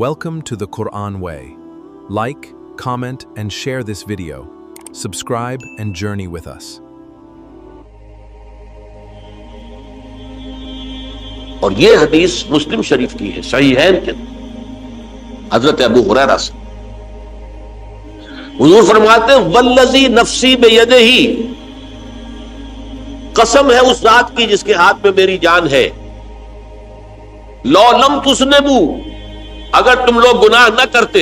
Welcome to the Quran Way. Like, comment, and share this video. Subscribe and journey with us. اور یہ حدیث مسلم شریف کی ہے، صحیحین کے حضرت ابو ہریرہ سے حضور فرماتے ہیں والذی نفسی بیدہ، قسم ہے اس ذات کی جس کے ہاتھ میں میری جان ہے، لو لم تذنبوا، اگر تم لوگ گناہ نہ کرتے،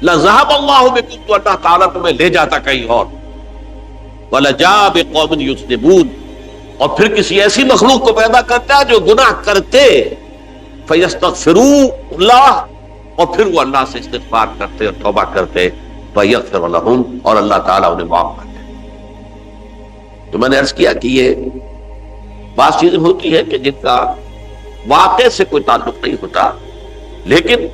لذهب اللہ بکم، تو اللہ تعالیٰ تمہیں لے جاتا کہیں اور، ولجاء بقوم یذنبون، اور پھر کسی ایسی مخلوق کو پیدا کرتا ہے جو گناہ کرتے، فیستغفروا اللہ، اور پھر وہ اللہ سے استغفار کرتے اور توبہ کرتے، فیغفر لہم، اور اللہ تعالیٰ انہیں معاف کرتے۔ تو میں نے عرض کیا کہ یہ بعض چیزیں ہوتی ہیں کہ جن کا واقع سے کوئی تعلق نہیں ہوتا، لیکن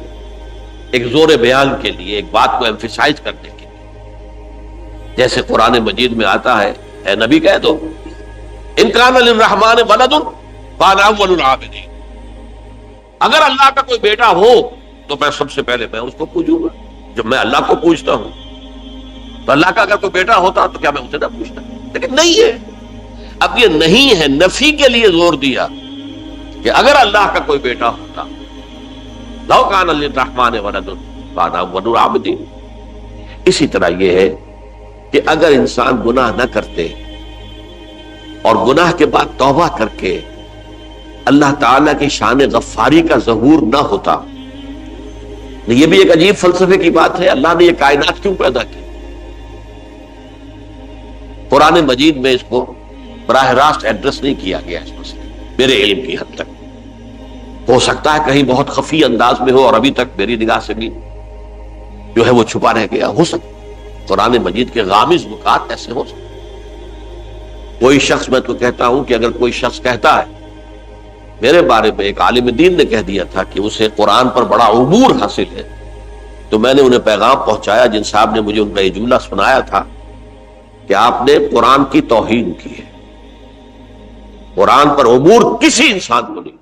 ایک زور بیان کے لیے، ایک بات کو ایمفیسائز کرنے کے لیے، جیسے قرآن مجید میں آتا ہے، اے نبی کہہ دو ان کان للرحمن ولد فانا اول العابدین، اگر اللہ کا کوئی بیٹا ہو تو میں سب سے پہلے میں اس کو پوجوں گا، جب میں اللہ کو پوجتا ہوں تو اللہ کا اگر کوئی بیٹا ہوتا تو کیا میں اسے نہ پوچھتا؟ لیکن نہیں ہے۔ اب یہ نہیں ہے، نفی کے لیے زور دیا کہ اگر اللہ کا کوئی بیٹا ہوتا، لو کان للرحمن ولد فانا اول العابدین۔ اسی طرح یہ ہے کہ اگر انسان گناہ نہ کرتے اور گناہ کے بعد توبہ کر کے اللہ تعالیٰ کی شان غفاری کا ظہور نہ ہوتا، یہ بھی ایک عجیب فلسفے کی بات ہے، اللہ نے یہ کائنات کیوں پیدا کی؟ قرآن مجید میں اس کو براہ راست ایڈریس نہیں کیا گیا اس مسئلے، میرے علم کی حد تک، ہو سکتا ہے کہیں بہت خفی انداز میں ہو اور ابھی تک میری نگاہ سے بھی جو ہے وہ چھپا رہ گیا، ہو سکتا قرآن مجید کے غامض نکات ایسے ہو سکتے۔ کوئی شخص، میں تو کہتا ہوں کہ اگر کوئی شخص کہتا ہے، میرے بارے میں ایک عالم دین نے کہہ دیا تھا کہ اسے قرآن پر بڑا عبور حاصل ہے، تو میں نے انہیں پیغام پہنچایا، جن صاحب نے مجھے ان کا یہ جملہ سنایا تھا کہ آپ نے قرآن کی توہین کی ہے، قرآن پر عبور کسی انسان کو نہیں۔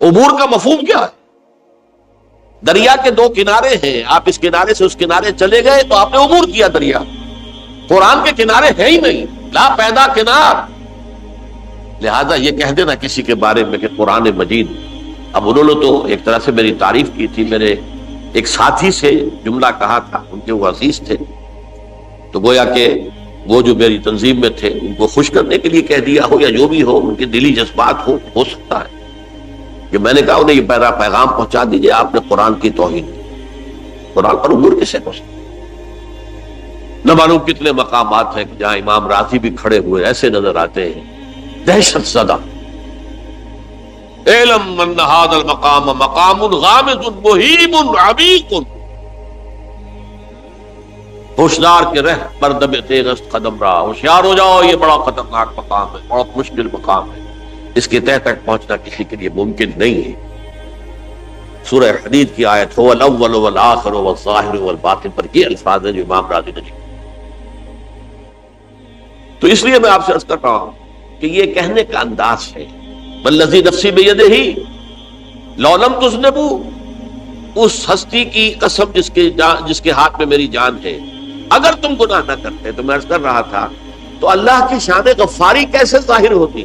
عبور کا مفہوم کیا ہے؟ دریا کے دو کنارے ہیں، آپ اس کنارے سے اس کنارے چلے گئے تو آپ نے عبور کیا دریا۔ قرآن کے کنارے ہے ہی نہیں، لا پیدا کنار۔ لہذا یہ کہہ دینا کسی کے بارے میں کہ قرآن مجید، اب انہوں نے تو ایک طرح سے میری تعریف کی تھی، میرے ایک ساتھی سے جملہ کہا تھا، ان کے وہ عزیز تھے، تو گویا کہ وہ جو میری تنظیم میں تھے ان کو خوش کرنے کے لیے کہہ دیا ہو، یا جو بھی ہو، ان کے دلی جذبات ہو سکتا ہے کہ میں نے کہا انہیں یہ پیغام پہنچا دیجئے، آپ نے قرآن کی توہین کی۔ قرآن پر عبور کسے ہو سکتا؟ نہ معلوم کتنے مقامات ہیں جہاں امام راضی بھی کھڑے ہوئے ایسے نظر آتے ہیں، دہشت زدہ، اعلم من ھذا المقام مقام غامض مہیب عمیق، ہوشیار کے رہ بردم تیغست قدم رہا، ہوشیار ہو جاؤ، یہ بڑا خطرناک مقام ہے، بہت مشکل مقام ہے، اس کے تہ تک پہنچنا کسی کے لیے ممکن نہیں ہے۔ سورہ حدید کی آیت هو الاول والآخر والظاہر والباطن پر یہ الفاظ ہیں جو امام راضی نے لکھے۔ تو اس لیے میں آپ سے عرض کر رہا ہوں کہ یہ کہنے کا انداز ہے، والذی نفسی بیدہ لو لم تذنبوا، اس ہستی کی قسم جس کے ہاتھ میں میری جان ہے، اگر تم گناہ نہ کرتے، تو میں عرض کر رہا تھا تو اللہ کی شان غفاری کیسے ظاہر ہوتی؟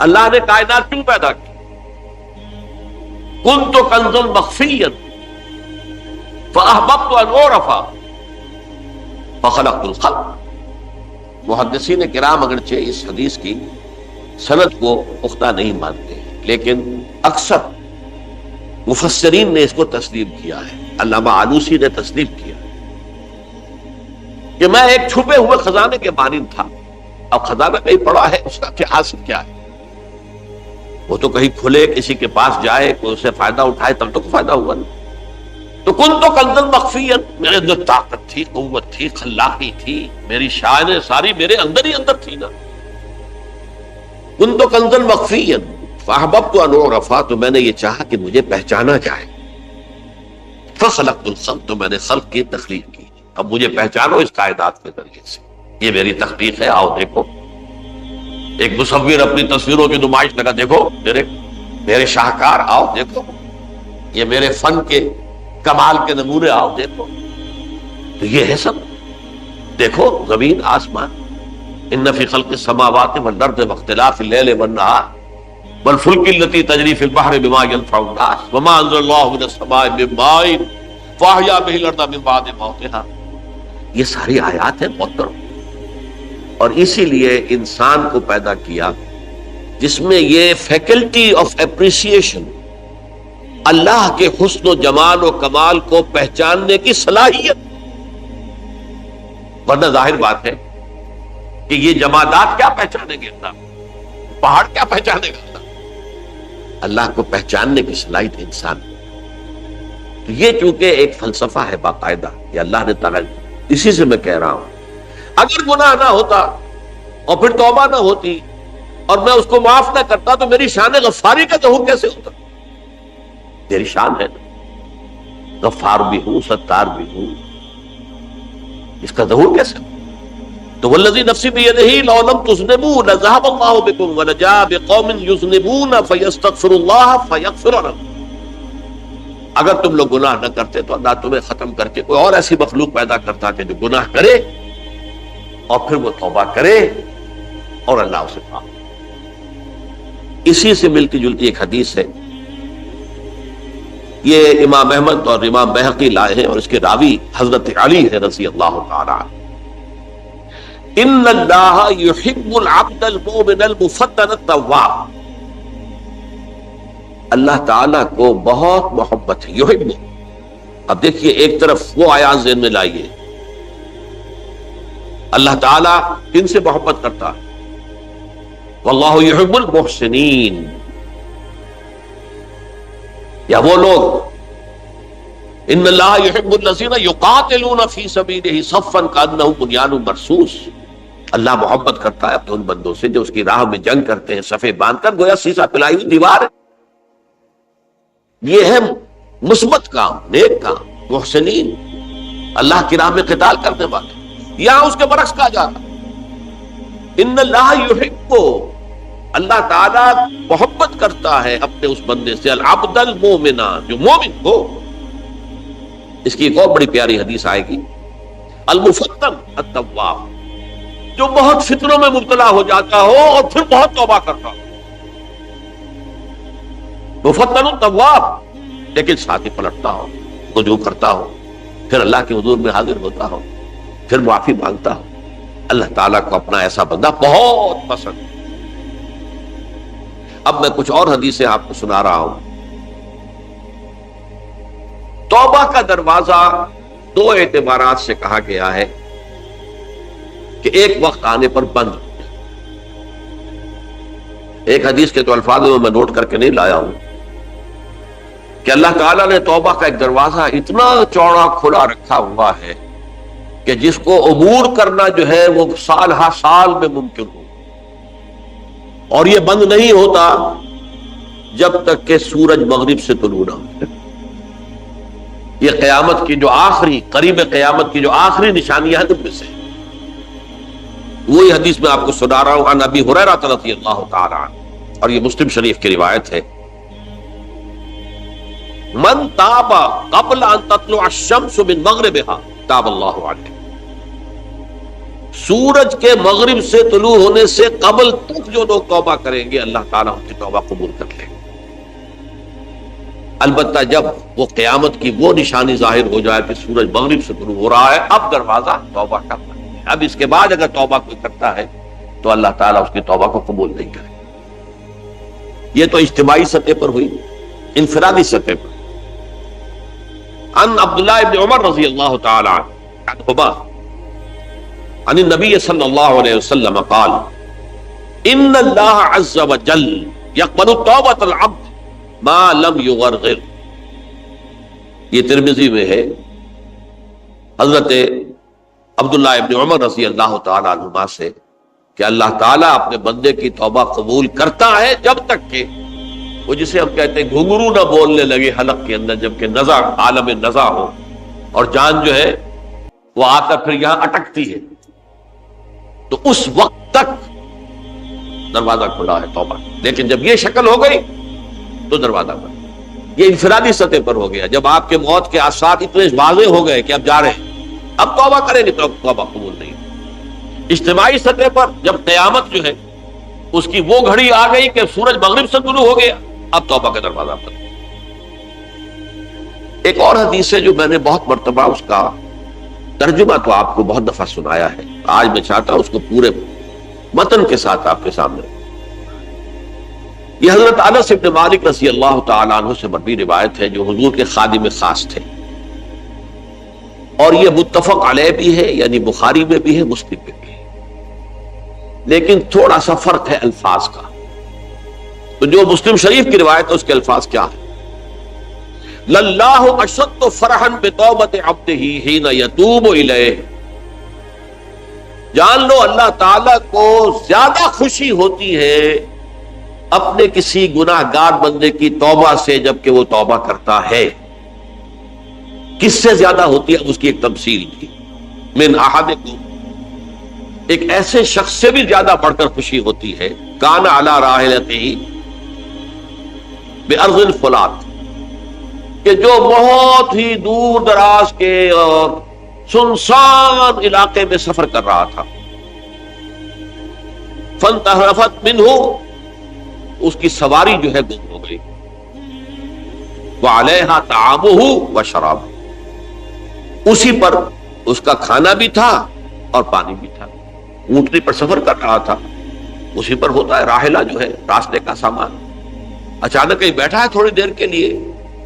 اللہ نے کائنات کیوں پیدا کی؟ کنت کنزا مخفیا فاحببت ان اعرف فخلقت الخلق۔ محدثین کرام اگرچہ اس حدیث کی سند کو پختہ نہیں مانتے، لیکن اکثر مفسرین نے اس کو تسلیم کیا ہے۔ علامہ آلوسی نے تسلیم کیا کہ میں ایک چھپے ہوئے خزانے کے مانند تھا، اب خزانہ کہیں پڑا ہے، اس کا کیا حاصل کیا ہے؟ وہ تو کہیں کھلے، کسی کے پاس جائے، کوئی اسے فائدہ اٹھائے تب تو فائدہ ہوا نا۔ تو کنت کنزا مخفیا، میرے اندر طاقت تھی، قوت تھی، خلاقی تھی، میری شان ساری میرے اندر ہی اندر تھی نا۔ کنت کنزا مخفیا فاحببت ان اعرف، تو میں نے یہ چاہا کہ مجھے پہچانا جائے، فخلقت الخلق، تو میں نے خلق کی تخلیق کی، اب مجھے پہچانو اس کائنات کے ذریعے سے، یہ میری تخلیق ہے، آؤ دیکھو۔ ایک مصور اپنی تصویروں کی نمائش لگا، دیکھو میرے میرے شاہکار آؤ دیکھو، یہ میرے فن کے کمال کے نمونے آؤ دیکھو. تو یہ ہے سب. دیکھو زمین آسمان، ان فی خلق السماوات والارض واختلاف اللیل والنہار والفلک التی تجری فی البحر بما ینفع الناس وما انزل اللہ من السماء من ماء فاحیا به الارض من بعد موتها. یہ ساری آیات ہیں محترم. اور اسی لیے انسان کو پیدا کیا جس میں یہ فیکلٹی آف اپریسیشن، اللہ کے حسن و جمال و کمال کو پہچاننے کی صلاحیت. ورنہ ظاہر بات ہے کہ یہ جمادات کیا پہچانیں گے اللہ، پہاڑ کیا پہچانے گا اللہ؟ اللہ کو پہچاننے کی صلاحیت انسان. تو یہ چونکہ ایک فلسفہ ہے باقاعدہ کہ اللہ نے تعالیٰ، اسی سے میں کہہ رہا ہوں اگر گناہ نہ ہوتا اور پھر توبہ نہ ہوتی اور میں اس کو معاف نہ کرتا تو میری شان غفاری کا ظہور کیسے ہوتا؟ میری شان ہے نا، غفار بھی ہوں، ستار بھی ہوں، اس کا ظہور کیسے؟ تو والذی نفسی بیدہ لو لم تذنبوا لذهب اللہ بکم ولجاء بقوم یذنبون فیستغفر اللہ فیغفر لهم. اگر تم لوگ گناہ نہ کرتے تو اللہ تمہیں ختم کر کے کوئی اور ایسی مخلوق پیدا کرتا کہ جو گناہ کرے اور پھر وہ توبہ کرے اور اللہ اسے معاف. اسی سے ملتی جلتی ایک حدیث ہے، یہ امام احمد اور امام بہقی لائے ہیں اور اس کے راوی حضرت علی ہے رضی اللہ تعالی عنہ. ان اللہ یحب العبد المؤمن المفتن التواب. اللہ تعالیٰ کو بہت محبت ہے، یحب. اب دیکھیے ایک طرف وہ آیات ذہن میں لائیے، اللہ تعالیٰ کن سے محبت کرتا ہے؟ واللہ یحب المحسنین. یا وہ لوگ ان اللہ یحب الذین یقاتلون فی سبیلہ صفا کانہم بنیان مرصوص. اللہ محبت کرتا ہے اپنے ان بندوں سے جو اس کی راہ میں جنگ کرتے ہیں صفے باندھ کر، گویا سیسا پلائی ہوئی دیوار ہے. یہ ہے مثبت کام، نیک کام، محسنین، اللہ کی راہ میں قتال کرنے والے. یہاں اس کے برعکس کہا جا رہا ان اللہ یحب، اللہ تعالیٰ محبت کرتا ہے اپنے اس بندے سے العبد المؤمن، جو مومن ہو. اس کی ایک اور بڑی پیاری حدیث آئے گی، المفتن التواب، جو بہت فتنوں میں مبتلا ہو جاتا ہو اور پھر بہت توبہ کرتا ہو. مفتن التواب، لیکن ساتھ ہی پلٹتا ہو، رجوع کرتا ہو، پھر اللہ کے حضور میں حاضر ہوتا ہو، پھر معافی مانگتا ہو. اللہ تعالیٰ کو اپنا ایسا بندہ بہت پسند. اب میں کچھ اور حدیثیں آپ کو سنا رہا ہوں. توبہ کا دروازہ دو اعتبارات سے کہا گیا ہے کہ ایک وقت آنے پر بند ہو جائے. ایک حدیث کے تو الفاظ میں نوٹ کر کے نہیں لایا ہوں کہ اللہ تعالیٰ نے توبہ کا ایک دروازہ اتنا چوڑا کھلا رکھا ہوا ہے کہ جس کو عبور کرنا جو ہے وہ سال ہا سال میں ممکن ہو، اور یہ بند نہیں ہوتا جب تک کہ سورج مغرب سے طلوع نہ ہو. یہ قیامت کی جو آخری، قریب قیامت کی جو آخری نشانیاں ہیں ان میں سے وہی حدیث میں آپ کو سنا رہا ہوں. عن ابی ہریرہ رضی اللہ تعالی عنہ، اور یہ مسلم شریف کی روایت ہے، من تاب قبل ان تطلع الشمس من مغربها تاب اللہ علیہ. سورج کے مغرب سے طلوع ہونے سے قبل تک جو لوگ توبہ کریں گے اللہ تعالیٰ ان کی توبہ قبول کر لے. البتہ جب وہ قیامت کی وہ نشانی ظاہر ہو جائے کہ سورج مغرب سے طلوع ہو رہا ہے، اب دروازہ توبہ کا بند ہے. اب اس کے بعد اگر توبہ کوئی کرتا ہے تو اللہ تعالیٰ اس کی توبہ کو قبول نہیں کرے. یہ تو اجتماعی سطح پر ہوئی، انفرادی سطح پر. عن عبداللہ ابن عمر رضی اللہ تعالی عنہما عن النبی صلی اللہ علیہ وسلم قال ان اللہ عز وجل یقبل توبۃ العبد ما لم یغرغر. یہ ترمذی میں ہے حضرت عبداللہ ابن عمر رضی اللہ تعالی عنہما سے کہ اللہ تعالیٰ اپنے بندے کی توبہ قبول کرتا ہے جب تک کہ وہ جسے ہم کہتے ہیں گھنگرو نہ بولنے لگے حلق کے اندر، جبکہ نزع، عالم نزع ہو اور جان جو ہے وہ آ کر پھر یہاں اٹکتی ہے، تو اس وقت تک دروازہ کھلا ہے توبہ. لیکن جب یہ شکل ہو گئی تو دروازہ بند۔ یہ انفرادی سطح پر ہو گیا، جب آپ کے موت کے آثار اتنے واضح ہو گئے کہ اب جا رہے ہیں، اب توبہ کریں گے تو اب توبہ قبول نہیں۔ اجتماعی سطح پر جب قیامت جو ہے اس کی وہ گھڑی آ گئی کہ سورج مغرب سے طلوع ہو گیا، اب توبہ کا دروازہ بند۔ ایک اور حدیث ہے جو میں نے بہت مرتبہ اس کا ترجمہ تو آپ کو بہت دفعہ سنایا ہے، آج میں چاہتا ہوں اس کو پورے متن کے ساتھ آپ کے سامنے۔ یہ حضرت انس بن مالک رضی اللہ تعالیٰ عنہ سے مروی روایت ہے، جو حضور کے خادم خاص تھے، اور یہ متفق علیہ بھی ہے، یعنی بخاری میں بھی ہے، مسلم میں بھی ہے، لیکن تھوڑا سا فرق ہے الفاظ کا۔ تو جو مسلم شریف کی روایت ہے اس کے الفاظ کیا ہے؟ لَلَّهُ أَشَدُّ فَرَحًا بِتَوْبَةِ عَبْدِهِ حِينَ يَتُوبُ إِلَيْهِ، جان لو اللہ تعالیٰ کو زیادہ خوشی ہوتی ہے اپنے کسی گناہ گار بندے کی توبہ سے جبکہ وہ توبہ کرتا ہے۔ کس سے زیادہ ہوتی ہے؟ اس کی ایک تمثیل کی، من احدکم، ایک ایسے شخص سے بھی زیادہ بڑھ کر خوشی ہوتی ہے، کان علی راحلتہ بارض الفلات، کہ جو بہت ہی دور دراز کے اور سنسان علاقے میں سفر کر رہا تھا، فانتحرفت منہ، اس کی سواری جو ہے گم ہو گئی، وعلیہا طعامہ وشرابہ، اسی پر اس کا کھانا بھی تھا اور پانی بھی تھا، اونٹنی پر سفر کر رہا تھا، اسی پر ہوتا ہے راحلہ جو ہے راستے کا سامان، اچانک کہیں بیٹھا ہے تھوڑی دیر کے لیے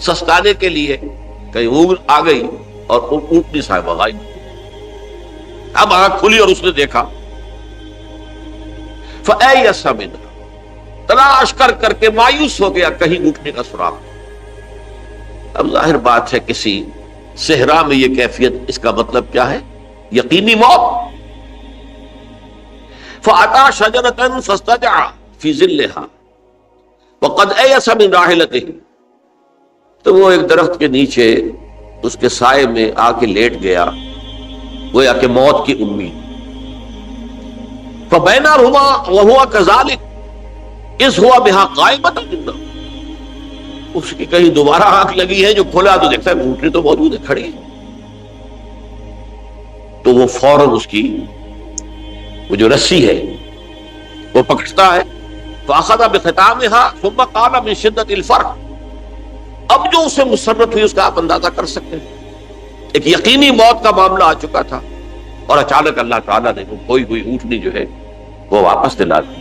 سستانے کے لیے، کہیں اونگ آ گئی اور اونٹنی صاحب غائب۔ اب آنکھ کھلی اور اس نے دیکھا، فَأَيَّسَ مِنْهَا، تلاش کر کر کے مایوس ہو گیا، کہیں اونٹنی کا سراغ۔ اب ظاہر بات ہے کسی صحرا میں یہ کیفیت، اس کا مطلب کیا ہے؟ یقینی موت۔ فَأَتَى شَجَرَةً فَاسْتَجَعَ فِي ظِلِّهَا وَقَدْ أَيَسَ مِنْ رَاحِلَتِهِ، تو وہ ایک درخت کے نیچے اس کے سائے میں آ کے لیٹ گیا، گویا کہ موت کی امید۔ فَبَيْنَهُمَا وَهُوَ كَذَلِكَ إِذْ هُوَ بِهَا قَائِمَةٌ عِندَهُ، اس کی کہیں دوبارہ آنکھ لگی ہے، جو کھولا تو دیکھتا ہے اونٹنی تو موجود ہے، کھڑی ہے، تو وہ فوراً اس کی وہ جو رسی ہے وہ پکڑتا ہے، فَأَخَذَ بِخِتَامِهَا ثُمَّ قَالَ مِن شِدَّةِ الْفَرْحِ، اب جو اسے مسرت ہوئی اس کا آپ اندازہ کر سکتے ہیں، ایک یقینی موت کا معاملہ آ چکا تھا، اور اچانک اللہ تعالیٰ نے وہ کوئی ہوئی اونٹنی جو ہے وہ واپس دلا دی۔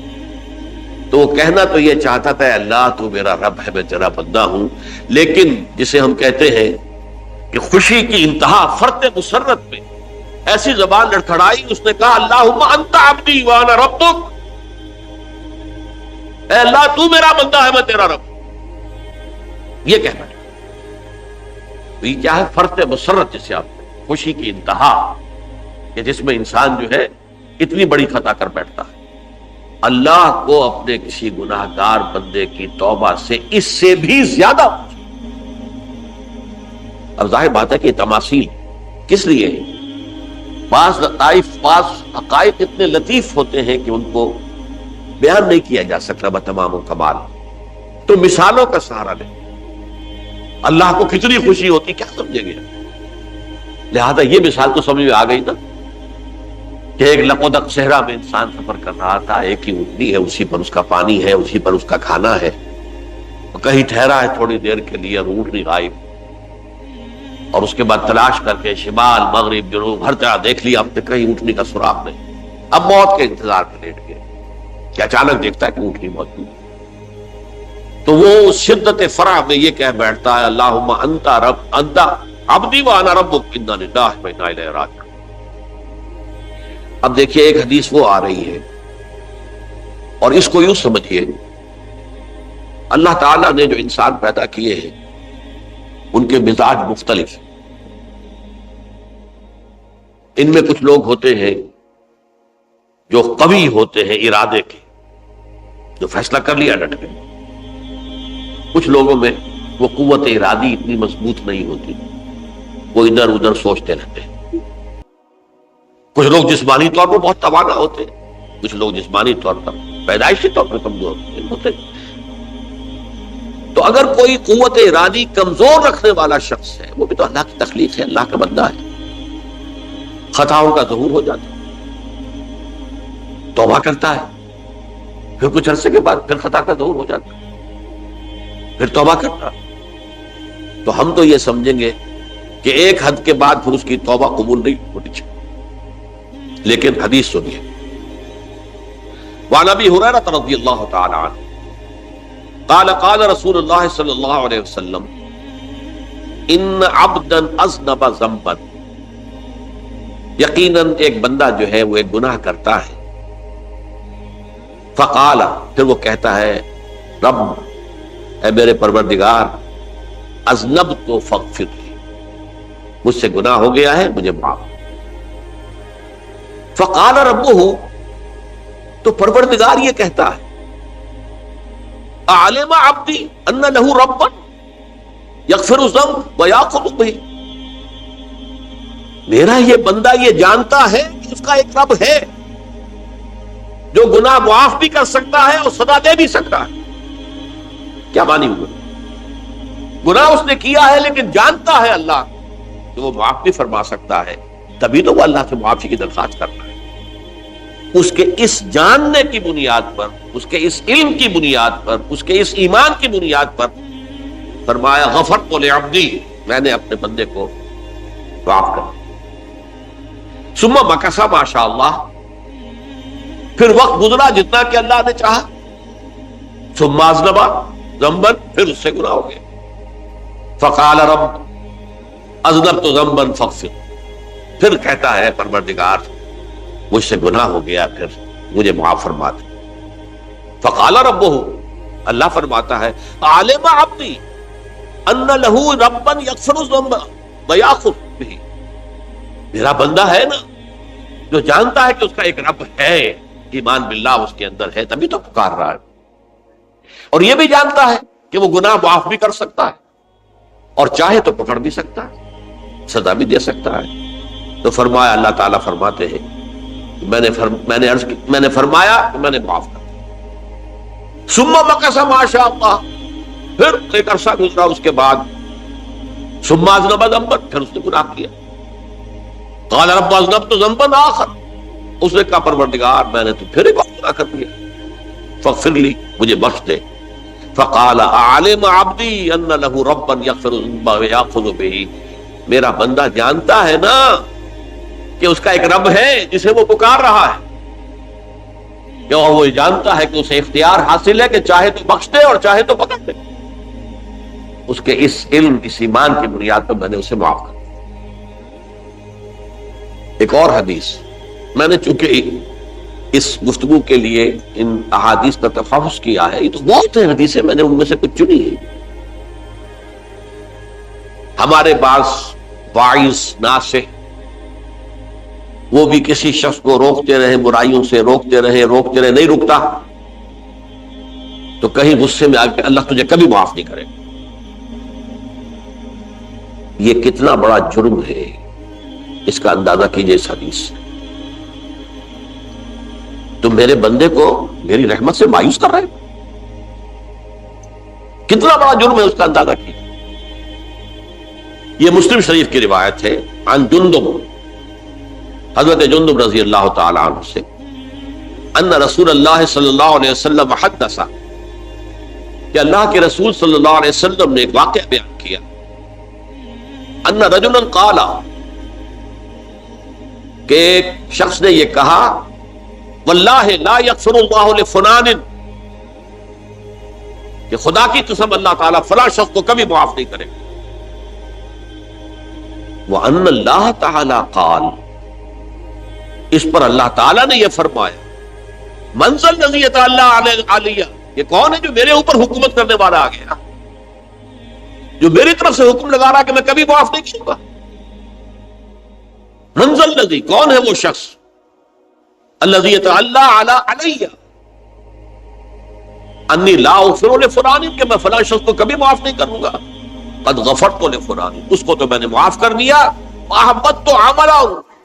تو وہ کہنا تو یہ چاہتا تھا، اللہ تو میرا رب ہے، میں تیرا بندہ ہوں، لیکن جسے ہم کہتے ہیں کہ خوشی کی انتہا فرط مسرت میں ایسی زبان لڑکھڑائی، اس نے کہا اللہم انت عبدی وانا ربک، اے اللہ تو میرا بندہ ہے، میں تیرا رب، یہ کہنا ہے۔ تو یہ کیا ہے؟ فرط مسرت، جسے آپ خوشی کی انتہا، کہ جس میں انسان جو ہے اتنی بڑی خطا کر بیٹھتا ہے۔ اللہ کو اپنے کسی گناہ گار بندے کی توبہ سے اس سے بھی زیادہ۔ اب ظاہر بات ہے کہ تماثیل کس لیے ہے؟ بعض لطائف، بعض حقائق اتنے لطیف ہوتے ہیں کہ ان کو بیان نہیں کیا جا سکتا بتمام کمال، تو مثالوں کا سہارا لیں۔ اللہ کو کتنی خوشی ہوتی کیا سمجھے گے؟ لہذا یہ مثال تو سمجھ میں آ گئی نا، کہ ایک لقودق صحرا میں انسان سفر کر رہا تھا، ایک ہی اونٹنی ہے، اسی پر اس کا پانی ہے، اسی پر اس کا کھانا ہے، کہیں ٹھہرا ہے تھوڑی دیر کے لیے اور اونٹنی غائب، اور اس کے بعد تلاش کر کے شمال مغرب جنوب ہر طرح دیکھ لیا، اب تک کہیں اونٹنی کا سراغ نہیں، اب موت کے انتظار میں لیٹ گئے کہ اچانک دیکھتا ہے کہ اونٹنی موجود ہے، تو وہ شدت فرح میں یہ کہہ بیٹھتا ہے اللہم انت رب انت عبدی وانا ربک انا للہ و انا الیہ راجعون۔ اب دیکھیے ایک حدیث وہ آ رہی ہے، اور اس کو یوں سمجھیے، اللہ تعالیٰ نے جو انسان پیدا کیے ہیں ان کے مزاج مختلف، ان میں کچھ لوگ ہوتے ہیں جو قوی ہوتے ہیں ارادے کے، جو فیصلہ کر لیا ڈٹ گئے، کچھ لوگوں میں وہ قوت ارادی اتنی مضبوط نہیں ہوتی، وہ ادھر ادھر سوچتے رہتے ہیں، کچھ لوگ جسمانی طور پر بہت توانا ہوتے ہیں، کچھ لوگ جسمانی طور پر پیدائشی طور پر کمزور ہوتے ہیں۔ تو تو اگر کوئی قوت ارادی کمزور رکھنے والا شخص ہے، وہ بھی تو اللہ کی تخلیق ہے، اللہ کا بندہ ہے، خطاؤں کا ظہور ہو جاتا ہے، توبہ کرتا ہے، پھر کچھ عرصے کے بعد پھر خطا کا ظہور ہو جاتا ہے، پھر توبہ کرتا ہے، تو ہم تو یہ سمجھیں گے کہ ایک حد کے بعد پھر اس کی توبہ قبول نہیں ہونی چاہیے۔ لیکن حدیث سنیے، وعن ابی ہریرہ رضی اللہ تعالی عنہ قال قال رسول اللہ صلی اللہ علیہ وسلم ان عبدا اذنب ذنبا، یقیناً ایک بندہ جو ہے وہ ایک گناہ کرتا ہے، فقال، پھر وہ کہتا ہے رب، اے میرے پروردگار، اذنبت فاغفر لی، مجھ سے گناہ ہو گیا ہے، مجھے معاف۔ فقال ربہ، تو پروردگار یہ کہتا ہے اعلم عبدی ان لہ ربا یغفر الذنب ویأخذ بہ، میرا یہ بندہ یہ جانتا ہے کہ اس کا ایک رب ہے جو گناہ معاف بھی کر سکتا ہے اور سزا دے بھی سکتا ہے۔ کیا معنی ہوئے؟ گناہ اس نے کیا ہے لیکن جانتا ہے اللہ کہ وہ معاف بھی فرما سکتا ہے، تبھی تو وہ اللہ سے معافی کی درخواست کرتا ہے۔ اس کے اس جاننے کی بنیاد پر، اس کے اس علم کی بنیاد پر، اس کے اس ایمان کی بنیاد پر فرمایا غفرت لعبدی، میں نے اپنے بندے کو معاف کر دیا۔ ثم مکث ما شاء اللہ، پھر وقت گزرا جتنا کہ اللہ نے چاہا، ثم اذنب ذنبا، پھر اس سے گناہ ہو گیا، فقال رب اذنبت ذنبا فاغفر، پھر کہتا ہے پروردگار مجھ سے گناہ ہو گیا، پھر مجھے معاف فرما دے۔ فقال ربہ، اللہ فرماتا ہے عالم عبدی ان لہ ربا یغفر الذنب ویأخذ بہ، میرا بندہ ہے نا جو جانتا ہے کہ اس کا ایک رب ہے، ایمان باللہ اس کے اندر ہے، تبھی تو پکار رہا ہے، اور یہ بھی جانتا ہے کہ وہ گناہ معاف بھی کر سکتا ہے اور چاہے تو پکڑ بھی سکتا ہے، سزا بھی دے سکتا ہے۔ تو فرمایا، اللہ تعالیٰ فرماتے ہیں میں نے فرمایا کہ میں نے معاف کر دیا۔ ثم مکث ما شاء اللہ، پھر ایک عرصہ گزرا اس کے بعد، ثم اذنب ذنبا، پھر اس نے گناہ کیا، قال رب اذنبت ذنبا آخر، اس نے کہا پروردگار میں نے تو پھر ایک گناہ کر دیا، فاغفر لی، مجھے بخش دے۔ فقال اعلم عبدی ان لہ ربا یغفر الذنب ویأخذ بہ، میرا بندہ جانتا ہے نا کہ اس کا ایک رب ہے جسے وہ پکار رہا ہے، کہ وہ جانتا ہے کہ اسے اختیار حاصل ہے کہ چاہے تو بخش دے اور چاہے تو پکڑ دے۔ اس کے اس علم، اس ایمان کی بنیاد پر میں نے اسے معاف کر دیا۔ ایک اور حدیث، میں نے چونکہ اس گفتگو کے لیے ان احادیث کا تفحص کیا ہے، یہ تو بہت ہیں حدیثیں، میں نے ان میں سے کچھ چنی ہے۔ ہمارے پاس واعظ ناصح، وہ بھی کسی شخص کو روکتے رہے، برائیوں سے روکتے رہے، نہیں رکتا تو کہیں غصے میں آ کے اللہ تجھے کبھی معاف نہیں کرے، یہ کتنا بڑا جرم ہے، اس کا اندازہ کیجئے اس حدیث سے۔ تم میرے بندے کو میری رحمت سے مایوس کر رہے ہو، کتنا بڑا جرم ہے، اس کا اندازہ کیجئے۔ یہ مسلم شریف کی روایت ہے، عن جندب، حضرت جندب رضی اللہ تعالی عنہ سے، ان رسول اللہ صلی اللہ علیہ وسلم حدث، کہ اللہ کے رسول صلی اللہ علیہ وسلم نے ایک واقعہ بیان کیا، ان رجلا قال، کہ ایک شخص نے یہ کہا، واللہ لا یغفر اللہ لفلان، کہ خدا کی قسم اللہ تعالیٰ فلاں شخص کو کبھی معاف نہیں کرے، وان اللہ تعالی قال، اس پر اللہ تعالیٰ نے یہ فرمایا، منزل الذی یتعالی علیہ، یہ کون ہے جو میرے اوپر حکومت کرنے والا آ گیا، جو میری طرف سے حکم لگا رہا کہ میں کبھی معاف نہیں کروں گا۔ منزل الذی، کون ہے وہ شخص، الذی یتعالی علیہ، انی لا اغفر لفلان، کہ میں فلاں شخص کو کبھی معاف نہیں کروں گا، قد غفرت لفلان، اس کو تو میں نے معاف کر دیا، واحبطت عملہ،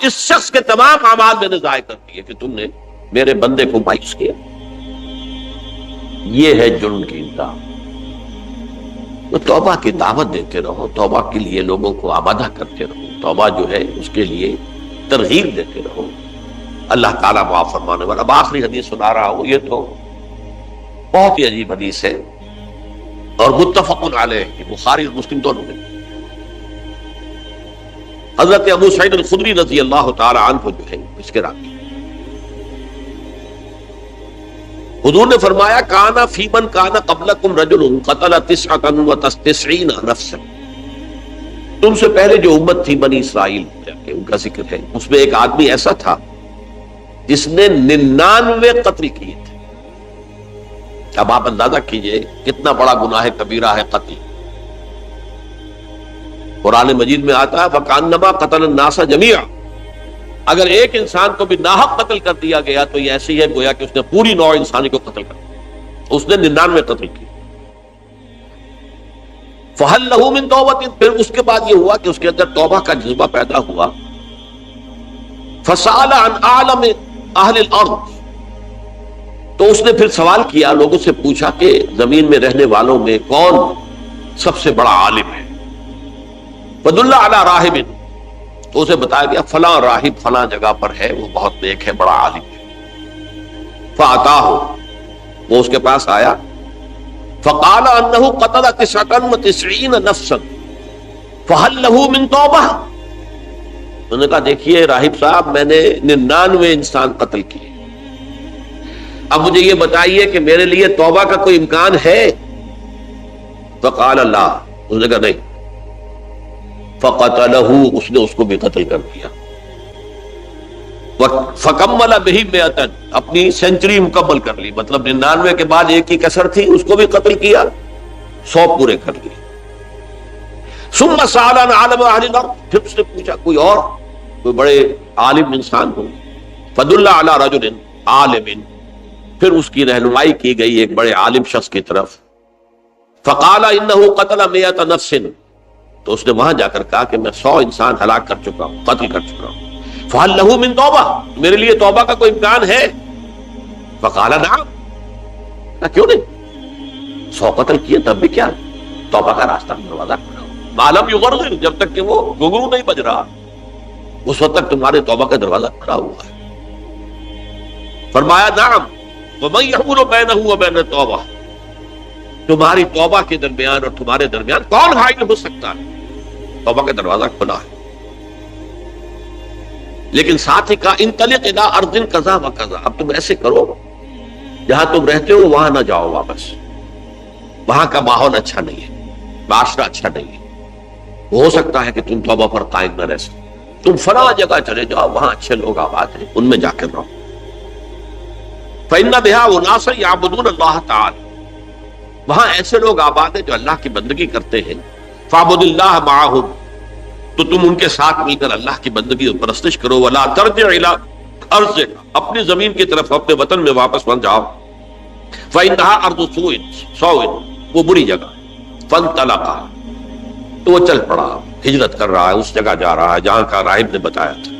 اس شخص کے تمام اعمال میں نے ضائع کر دیے کہ تم نے میرے بندے کو مایوس کیا۔ یہ ہے جرم کی انتہا۔ تو توبہ کی دعوت دیتے رہو، توبہ کے لیے لوگوں کو آمادہ کرتے رہو، توبہ جو ہے اس کے لیے ترغیب دیتے رہو، اللہ تعالیٰ معاف فرمانے والا۔ اب آخری حدیث سنا رہا ہوں، یہ تو بہت ہی عجیب حدیث ہے اور متفق علیہ، بخاری اور مسلم دونوں میں۔ حضرت ابو سعید الخدری رضی اللہ تعالی عنہ جو ہے اس کے راوی، حضور نے فرمایا کانا فی من کانا قبلکم رجل قتل 99 نفسا، تم سے پہلے جو امت تھی بنی اسرائیل ان کا ذکر ہے، اس میں ایک آدمی ایسا تھا جس نے 99 قتل کیے تھے۔ اب آپ اندازہ کیجئے کتنا بڑا گناہ کبیرہ ہے قتل۔ قرآن مجید میں آتا ہے فَكَأَنَّمَا قَتَلَ النَّاسَ جَمِيعًا، اگر ایک انسان کو بھی ناحق قتل کر دیا گیا تو یہ ایسی ہے گویا کہ اس نے پوری نوع انسانی کو قتل کر دیا، اس نے 99 قتل کی۔ فَهَلْ لَهُ مِن تَوْبَةٍ، پھر اس کے بعد یہ ہوا کہ اس کے اندر توبہ کا جذبہ پیدا ہوا۔ فَسَأَلَ عَنْ أَعْلَمِ أَهْلِ الْأَرْضِ، تو اس نے پھر سوال کیا، لوگوں سے پوچھا کہ زمین میں رہنے والوں میں کون سب سے بڑا عالم ہے۔ فَدُلَّ عَلَى رَاهِبٍ، تو اسے بتایا گیا فلاں راہب فلاں جگہ پر ہے، وہ بہت نیک ہے، بڑا عالم ہے۔ فَأَتَاهُ، وہ اس کے پاس آیا، فَقَالَ أَنَّهُ قَتَلَ 99 نَفْسًا فَهَلْ لَهُ مِن تَوْبَةٍ، انہوں نے کہا دیکھیے راہب صاحب میں نے 99 انسان قتل کیے، اب مجھے یہ بتائیے کہ میرے لیے توبہ کا کوئی امکان ہے؟ فَقَالَ لَا، اس نے کہا نہیں۔ فَقَتَلَهُ، اس نے اس کو بھی قتل کر دیا۔ فَكَمَّلَ بِهِ 100، اپنی سینچری مکمل کر لی، مطلب 99 کے بعد ایک ہی کسر تھی، اس کو بھی قتل کیا، 100 پورے کر لیے۔ ثُمَّ سَأَلَ عَنْ عَالِمِ أَهْلِ الْأَرْضِ، پھر اس نے پوچھا کوئی اور کوئی بڑے عالم انسان ہو۔ فَدُلَّ عَلَى رَجُلٍ عَالِمٍ، پھر اس کی رہنمائی کی گئی ایک بڑے عالم شخص کی طرف۔ فَقَالَ إِنَّهُ قَتَلَ 100 نَفْسٍ، تو اس نے وہاں جا کر کہا کہ میں 100 انسان ہلاک کر چکا ہوں، قتل کر چکا ہوں۔ فَهَلْ لَهُ مِن تَوْبَةٍ، میرے لیے توبہ کا کوئی امکان ہے؟ فَقَالَ نَعَمْ، کیوں نہیں، 100 قتل کیے تب بھی کیا، توبہ کا راستہ دروازہ کھلا ہو، مَا لَمْ يُغَرْغِرْ، جب تک کہ وہ گھنگرو نہیں بج رہا اس وقت تک تمہارے توبہ کا دروازہ کھلا ہوا ہے۔ فرمایا نعم، وَمَن يَحُولُ بَيْنَهُ وَبَيْنَ التَّوْبَةِ، تمہاری توبہ کے درمیان اور تمہارے درمیان کون حائل ہو سکتا ہے، توبہ کا دروازہ کھلا ہے۔ لیکن ساتھ ہی کہا انطلق الی ارض کذا و کذا، اب تم ایسے کرو جہاں تم رہتے ہو وہاں نہ جاؤ واپس، وہاں کا ماحول اچھا نہیں ہے، معاشرہ اچھا نہیں ہے، ہو سکتا ہے کہ تم توبہ پر قائم نہ رہ سکو، تم فلاں جگہ چلے جاؤ وہاں اچھے لوگ آباد ہیں، ان میں جا کر رہو۔ فإن بها أناسا يعبدون اللہ تعالی، وہاں ایسے لوگ آباد ہیں جو اللہ کی بندگی کرتے ہیں۔ فاعبد اللہ معہم، تو تم ان کے ساتھ مل کر اللہ کی بندگی اور پرستش کرو۔ ولا ترجع الی ارضک، اپنی زمین کی طرف اپنے وطن میں واپس مت جاؤ۔ فإنها ارض سوء، وہ بری جگہ۔ فانطلقا، تو وہ چل پڑا، ہجرت کر رہا ہے، اس جگہ جا رہا ہے جہاں کا راہب نے بتایا تھا۔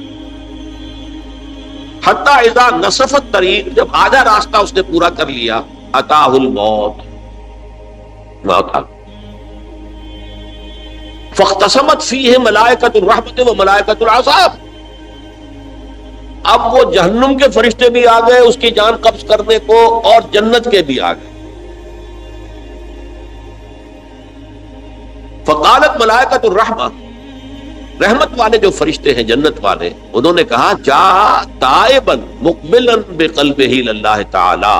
حتی اذا نصف الطریق، جب آدھا راستہ اس نے پورا کر لیا، اتاہ الموت، موت آ گئی۔ فاختصمت فیہ ملائکۃ الرحمت و ملائکۃ العذاب، اب وہ جہنم کے فرشتے بھی آ گئے اس کی جان قبض کرنے کو، اور جنت کے بھی آ گئے۔ فقالت ملائکۃ الرحمہ، رحمت والے جو فرشتے ہیں جنت والے، انہوں نے کہا جا تائبا مقبلا بقلبہ اللہ تعالی،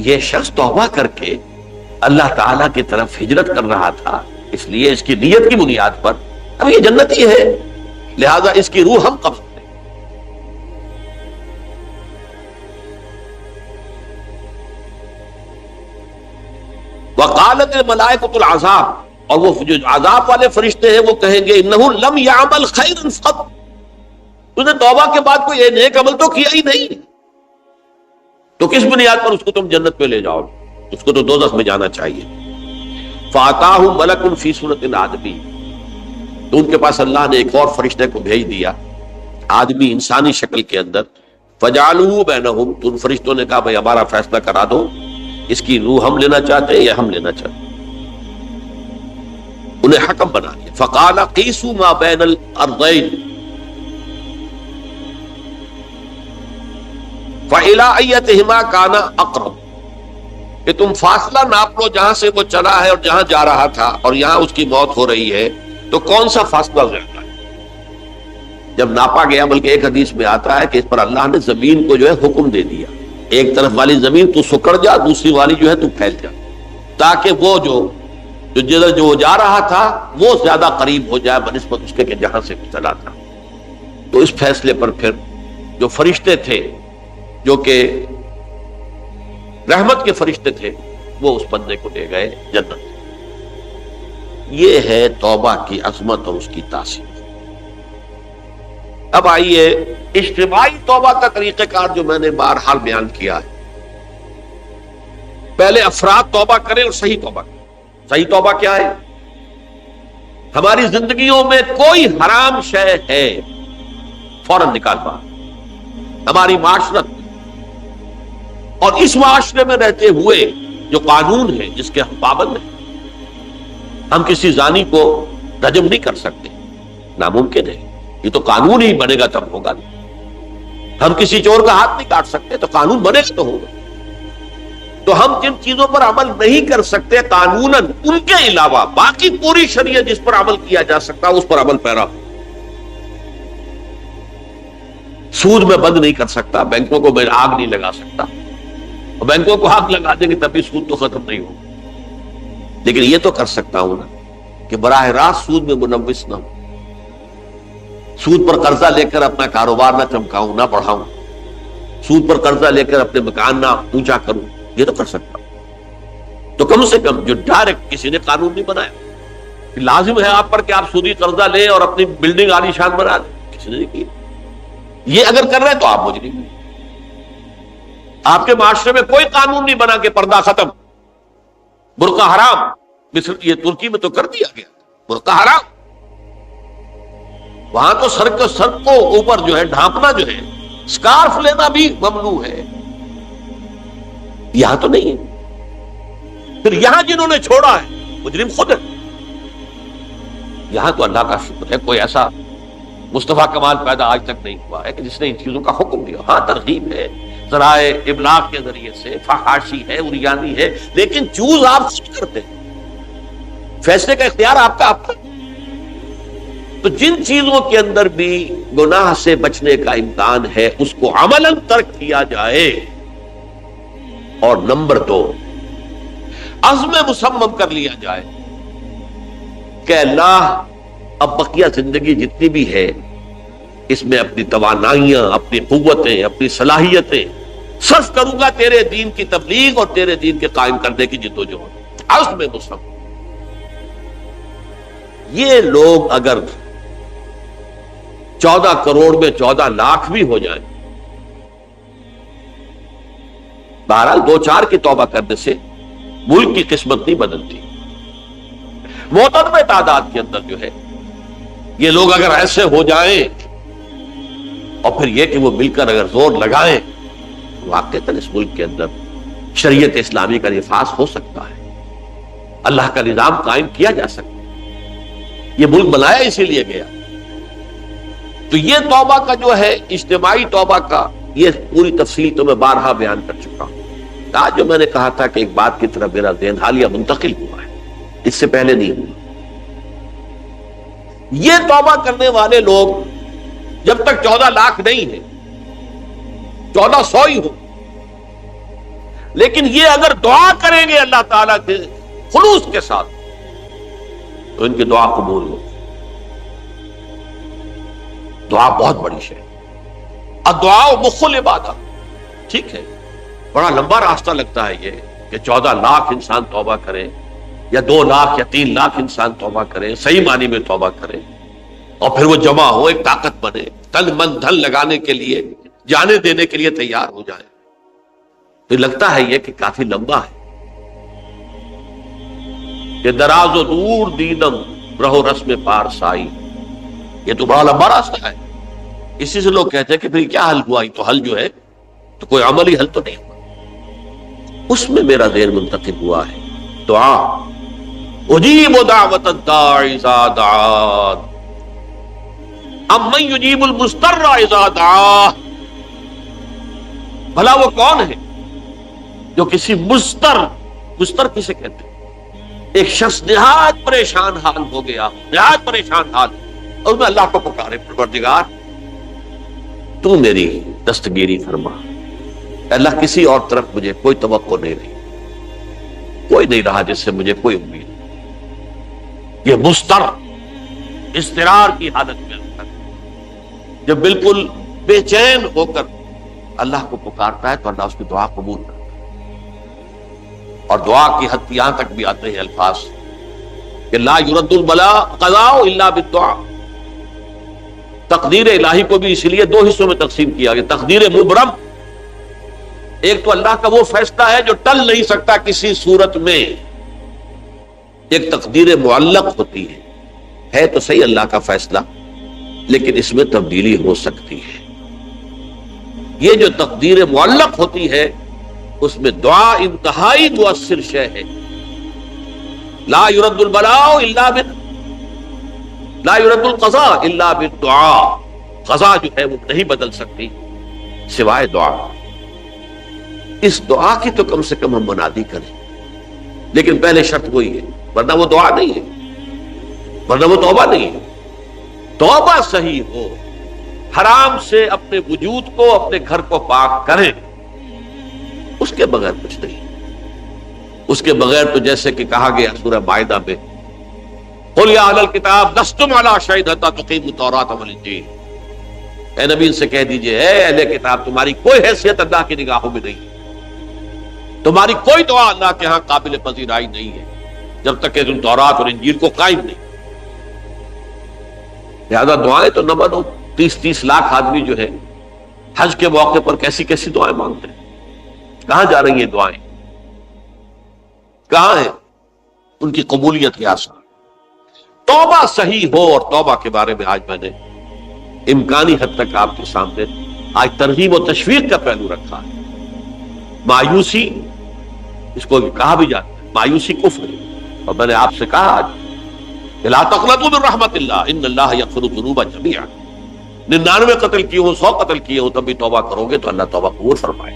یہ شخص توبہ کر کے اللہ تعالیٰ کی طرف ہجرت کر رہا تھا، اس لیے اس کی نیت کی بنیاد پر اب یہ جنتی ہے، لہذا اس کی روح ہم قبض کریں۔ وقالت الملائکۃ العذاب، اور وہ جو عذاب والے فرشتے ہیں وہ کہیں گے انہ لم یعمل خیرا قط، اس نے توبہ کے بعد کوئی نیک عمل تو کیا ہی نہیں، تو کس بنیاد پر اس کو تم جنت میں لے جاؤ، اس کو تو دوزخ میں جانا چاہیے۔ فاتاہ ملک فی صورت آدمی، تو ان کے پاس اللہ نے ایک اور فرشتے کو بھیج دیا آدمی انسانی شکل کے اندر۔ فجعلوا بینہم، تو ان فرشتوں نے کہا بھائی ہمارا فیصلہ کرا دو، اس کی روح ہم لینا چاہتے ہیں یا ہم لینا چاہتے ہیں۔ انہیں حکم بنا دیا. فقال قیسوا ما بین الارضین فإلی ایتہما کان اقرب، کہ تم فاصلہ ناپ لو جہاں سے وہ چلا ہے اور جہاں جا رہا تھا اور یہاں اس کی موت ہو رہی ہے، تو کون سا فاصلہ زیادہ ہے. جب ناپا گیا، بلکہ ایک حدیث میں آتا ہے کہ اس پر اللہ نے زمین کو جو ہے حکم دے دیا، ایک طرف والی زمین تو سکڑ جا، دوسری والی جو ہے تو پھیل جا، تاکہ وہ جو جدھر جو جا رہا تھا وہ زیادہ قریب ہو جائے بنسبت اس کے کہ جہاں سے چلا تھا. تو اس فیصلے پر پھر جو فرشتے تھے، جو کہ رحمت کے فرشتے تھے، وہ اس بندے کو لے گئے جنت. یہ ہے توبہ کی عظمت اور اس کی تاثیر. اب آئیے اجتماعی توبہ کا طریقہ کار جو میں نے بہرحال بیان کیا ہے. پہلے افراد توبہ کریں اور صحیح توبہ کریں. صحیح توبہ کیا ہے؟ ہماری زندگیوں میں کوئی حرام شے ہے فوراً نکال باہر. ہماری معاشرت اور اس معاشرے میں رہتے ہوئے جو قانون ہے جس کے ہم پابند ہیں، ہم کسی زانی کو رجم نہیں کر سکتے، ناممکن ہے. یہ تو قانون ہی بنے گا تب ہوگا. ہم کسی چور کا ہاتھ نہیں کاٹ سکتے، تو قانون بنے گا تو ہوگا. تو ہم جن چیزوں پر عمل نہیں کر سکتے قانوناً، ان کے علاوہ باقی پوری شریعت جس پر عمل کیا جا سکتا اس پر عمل پیرا. سود میں بند نہیں کر سکتا، بینکوں کو میں آگ نہیں لگا سکتا، اور بینکوں کو آگ لگا دیں گے تبھی سود تو ختم نہیں ہوگا. لیکن یہ تو کر سکتا ہوں نا کہ براہ راست سود میں ملوث نہ ہوں، سود پر قرضہ لے کر اپنا کاروبار نہ چمکاؤں، نہ بڑھاؤں، سود پر قرضہ لے کر اپنے مکان نہ اونچا کروں. یہ تو کر سکتا ہوں. تو کم سے کم جو ڈائریکٹ کسی نے قانون نہیں بنایا، لازم ہے آپ پر کہ آپ سودی قرضہ لیں اور اپنی بلڈنگ عالی شان بنا دیں، کسی نے نہیں کیا. یہ اگر کر رہے تو آپ مجرم ہیں. آپ کے معاشرے میں کوئی قانون نہیں بنا کہ پردہ ختم، برقع حرام. مصر یہ ترکی میں تو کر دیا گیا برقع حرام. وہاں تو سر کو اوپر جو ہے ڈھانپنا جو ہے، سکارف لینا بھی ممنوع ہے. یہاں تو نہیں ہے. پھر یہاں جنہوں نے چھوڑا ہے مجرم خود ہے. یہاں تو اللہ کا شکر ہے کوئی ایسا مصطفیٰ کمال پیدا آج تک نہیں ہوا ہے کہ جس نے ان چیزوں کا حکم دیا. ہاں ترغیب ہے ذرائع ابلاغ کے ذریعے سے، فحاشی ہے، عریانی ہے، لیکن چوز آپ خود کرتے ہیں، فیصلے کا اختیار آپ کا. تو جن چیزوں کے اندر بھی گناہ سے بچنے کا امکان ہے اس کو عملاً ترک کیا جائے. اور نمبر 2، عزم مصمم کر لیا جائے کہ اللہ اب بقیہ زندگی جتنی بھی ہے اس میں اپنی توانائیاں، اپنی قوتیں، اپنی صلاحیتیں صرف کروں گا تیرے دین کی تبلیغ اور تیرے دین کے قائم کرنے کی جدوجہد. عزم مصمم. یہ لوگ اگر 14 کروڑ میں 14 لاکھ بھی ہو جائیں، بہرحال 2-4 کی توبہ کرنے سے ملک کی قسمت نہیں بدلتی. معتدل تعداد کے اندر جو ہے یہ لوگ اگر ایسے ہو جائیں اور پھر یہ کہ وہ مل کر اگر زور لگائیں، واقعتاً اس ملک کے اندر شریعت اسلامی کا نفاذ ہو سکتا ہے، اللہ کا نظام قائم کیا جا سکتا ہے. یہ ملک بنایا اسی لیے گیا. تو یہ توبہ کا جو ہے اجتماعی توبہ کا یہ پوری تفصیل تو میں بارہا بیان کر چکا ہوں. آج جو میں نے کہا تھا کہ ایک بات کی طرف میرا ذہن حالیہ منتقل ہوا ہے، اس سے پہلے نہیں ہوا. یہ توبہ کرنے والے لوگ جب تک 14 لاکھ نہیں ہے، 1400 ہی ہو، لیکن یہ اگر دعا کریں گے اللہ تعالیٰ کے خلوص کے ساتھ تو ان کی دعا قبول ہو. دعا بہت بڑی شے. الدعاء مخ العبادہ. ٹھیک ہے، بڑا لمبا راستہ لگتا ہے یہ کہ 14 لاکھ انسان توبہ کرے یا 2 لاکھ یا 3 لاکھ انسان توبہ کرے، صحیح معنی میں توبہ کرے، اور پھر وہ جمع ہو، ایک طاقت بنے، تن من دھن لگانے کے لیے، جانے دینے کے لیے تیار ہو جائے. تو لگتا ہے یہ کہ کافی لمبا ہے کہ دراز و دور دیدم رہو رسم پارسائی. یہ تو بڑا لمبا راستہ ہے. اسی سے لوگ کہتے ہیں کہ پھر کیا حل ہوا؟ تو حل جو ہے تو کوئی عملی حل تو نہیں ہوا. اس میں میرا ذہن منتقل ہوا ہے دعا اجیب دعوت الداعی اذا دعان امن یجیب المضطر اذا دعاہ، بھلا وہ کون ہے جو کسی مضطر کسے کہتے ہیں؟ ایک شخص نہایت پریشان حال ہو گیا، نہایت پریشان حال، اور میں اللہ کو پکارے، پروردگار تو میری دستگیری فرما۔ اللہ کسی اور طرف مجھے کوئی توقع نہیں رہی، کوئی نہیں رہا جس سے مجھے کوئی امید۔ یہ مضطر اضطرار کی حالت میں جب بالکل بے چین ہو کر اللہ کو پکارتا ہے تو اللہ اس کی دعا قبول کرتا ہے، اور دعا کی حد یہاں تک بھی آتے ہیں الفاظ کہ لا یرد البلاء قضاء الا بالدعاء۔ تقدیر الہی کو بھی اس لیے دو حصوں میں تقسیم کیا گیا، تقدیر مبرم، ایک تو اللہ کا وہ فیصلہ ہے جو ٹل نہیں سکتا کسی صورت میں، ایک تقدیر معلق ہوتی ہے تو صحیح اللہ کا فیصلہ لیکن اس میں تبدیلی ہو سکتی ہے۔ یہ جو تقدیر معلق ہوتی ہے اس میں دعا انتہائی مؤثر شے ہے۔ لا يرد البلاء الا لا يرد القضاء الا بالدعاء، قضا جو ہے وہ نہیں بدل سکتی سوائے دعا۔ اس دعا کی تو کم سے کم ہم منادی کریں، لیکن پہلے شرط وہی ہے، ورنہ وہ دعا نہیں ہے، ورنہ وہ توبہ نہیں ہے۔ توبہ صحیح ہو، حرام سے اپنے وجود کو، اپنے گھر کو پاک کریں، اس کے بغیر کچھ نہیں۔ اس کے بغیر تو جیسے کہ کہا گیا سورہ مائدہ میں قل یا اہل الکتاب لستم علی شیء حتی تقیموا التوراۃ والانجیل، اے نبی ان سے کہہ دیجئے اے اہل کتاب تمہاری کوئی حیثیت اللہ کی نگاہوں میں نہیں ہے، تمہاری کوئی دعا اللہ کے ہاں قابل پذیرائی نہیں ہے جب تک کہ تم تورات اور انجیل کو قائم نہیں۔ لہذا دعائیں تو نہ بنو۔ 30 لاکھ آدمی جو ہے حج کے موقع پر کیسی کیسی دعائیں مانگتے ہیں، کہاں جا رہی ہیں دعائیں، کہاں ہیں ان کی قبولیت کے آثار؟ توبہ صحیح ہو، اور توبہ کے بارے میں آج میں نے امکانی حد تک آپ کے سامنے آج ترغیب و تشویق کا پہلو رکھا ہے۔ مایوسی، اس کو کہا بھی جاتا ہے مایوسی کفر ہے، اور میں نے آپ سے کہا آج لا تقنطوا من رحمت اللہ ان اللہ یغفر الذنوب جميعا، 99 قتل کیے ہوں، 100 قتل کیے ہوں، تب بھی توبہ کرو گے تو اللہ توبہ قبول فرمائے،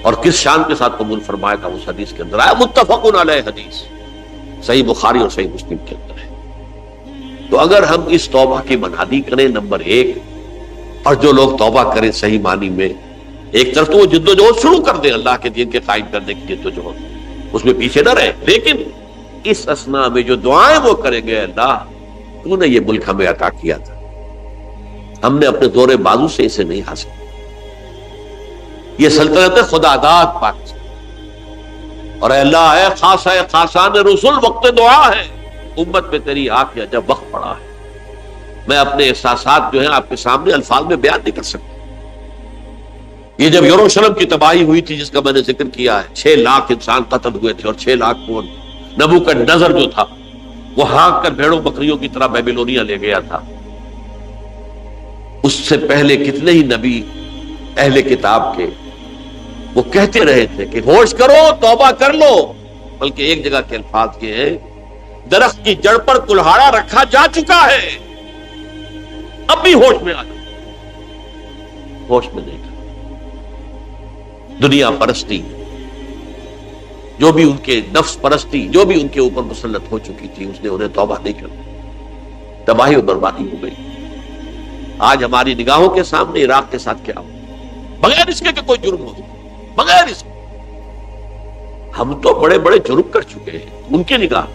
اور کس شان کے ساتھ قبول فرمائے گا اس حدیث کے اندر آیا، متفق علیہ حدیث صحیح بخاری اور صحیح مسلم کے اندر ہے۔ تو اگر ہم اس توبہ کی منادی کریں نمبر 1، اور جو لوگ توبہ کریں صحیح معنی میں، ایک طرف تو وہ جد و جہد شروع کر دیں اللہ کے دین کے قائم کرنے کی جد و جہد، اس میں پیچھے نہ رہے، لیکن اس اسنا میں جو دعائیں وہ کریں گے، اللہ تو نے یہ ملک ہمیں عطا کیا تھا، ہم نے اپنے زور بازو سے اسے نہیں حاصل، یہ سلطنت خدا داد پاکستان، اور اے اللہ اے خاص ہے خاصان رسول وقت دعا ہے، امت پہ تیری آنکھ یا جب وقت پڑا ہے، میں اپنے احساسات جو ہیں آپ کے سامنے الفاظ میں بیان نہیں کر سکتا۔ یہ جب یروشلم کی تباہی ہوئی تھی جس کا میں نے ذکر کیا ہے، 6 لاکھ انسان قتل ہوئے تھے، اور 6 لاکھ کو نبوکدنضر جو تھا وہ ہانک کر بھیڑوں بکریوں کی طرح بیبیلونیا لے گیا تھا، اس سے پہلے کتنے ہی نبی اہل کتاب کے وہ کہتے رہے تھے کہ ہوش کرو، توبہ کر لو، بلکہ ایک جگہ کے الفاظ یہ ہیں درخت کی جڑ پر کلہاڑا رکھا جا چکا ہے، اب بھی ہوش میں آ جاؤ، ہوش میں نہیں۔ دنیا پرستی، جو بھی ان کے نفس پرستی جو بھی ان کے اوپر مسلط ہو چکی تھی، اس نے انہیں توبہ نہیں کر، تباہی اور بربادی ہو گئی۔ آج ہماری نگاہوں کے سامنے عراق کے ساتھ کیا ہو، بغیر اس کے کہ کوئی جرم ہو، بغیر اس کے ہم تو بڑے بڑے جرم کر چکے ہیں، ان کی نگاہ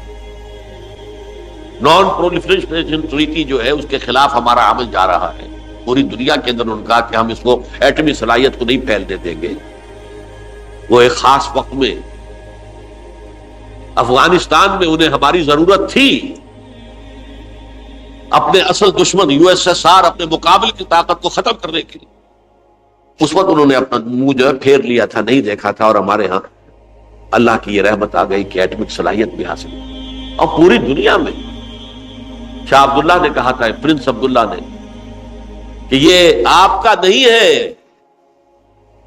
نان پرولیفریشن ٹریٹی جو ہے اس کے خلاف ہمارا عمل جا رہا ہے پوری دنیا کے اندر۔ انہوں نے کہا کہ ہم اس کو ایٹمی صلاحیت کو نہیں پھیلنے دیں گے۔ وہ ایک خاص وقت میں افغانستان میں انہیں ہماری ضرورت تھی، اپنے اصل دشمن USSR اپنے مقابل کی طاقت کو ختم کرنے کے لیے، اس وقت انہوں نے اپنا منہ جو ہے پھیر لیا تھا، نہیں دیکھا تھا، اور ہمارے ہاں اللہ کی یہ رحمت آ گئی کہ ایٹمک صلاحیت بھی حاصل ہوئی۔ اور پوری دنیا میں شاہ عبداللہ نے کہا تھا، پرنس عبداللہ نے، کہ یہ آپ کا نہیں ہے،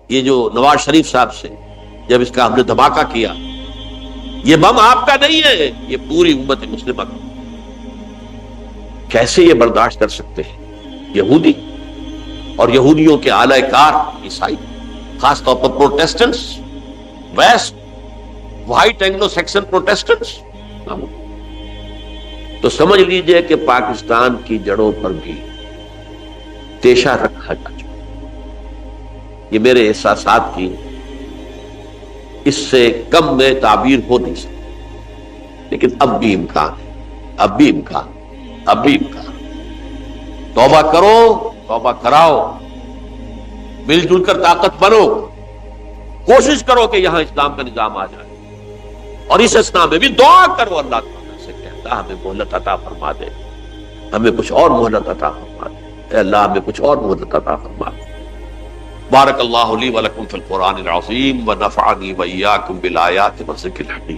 یہ جو نواز شریف صاحب سے جب اس کا ہم نے دھماکہ کیا یہ بم آپ کا نہیں ہے، یہ پوری امت مسلمہ کا۔ کیسے یہ برداشت کر سکتے ہیں یہودی اور یہودیوں کے اعلی کار عیسائی، خاص طور پر Protestants, West White Anglo Saxon Protestants? تو سمجھ لیجئے کہ پاکستان کی جڑوں پر بھی تیشہ رکھا جا چکا۔ یہ میرے احساسات کی اس سے کم میں تعبیر ہو نہیں سکتی، لیکن اب بھی امکان ہے، اب بھی امکان، اب بھی امکان۔ توبہ کرو، توبہ کراؤ، مل جل کر طاقت بنو، کوشش کرو کہ یہاں اسلام کا نظام آ جائے، اور اس اسنا میں بھی دعا کرو اللہ تعالیٰ سے کہ اللہ ہمیں مہلت عطا فرما دے، ہمیں کچھ اور مہلت عطا فرما دے، اے اللہ ہمیں کچھ اور مہلت عطا فرما دے۔ بارک اللہ لی ولکم فی القرآن العظیم ونفعنی وإیاکم بالآیات والذکر الحکیم۔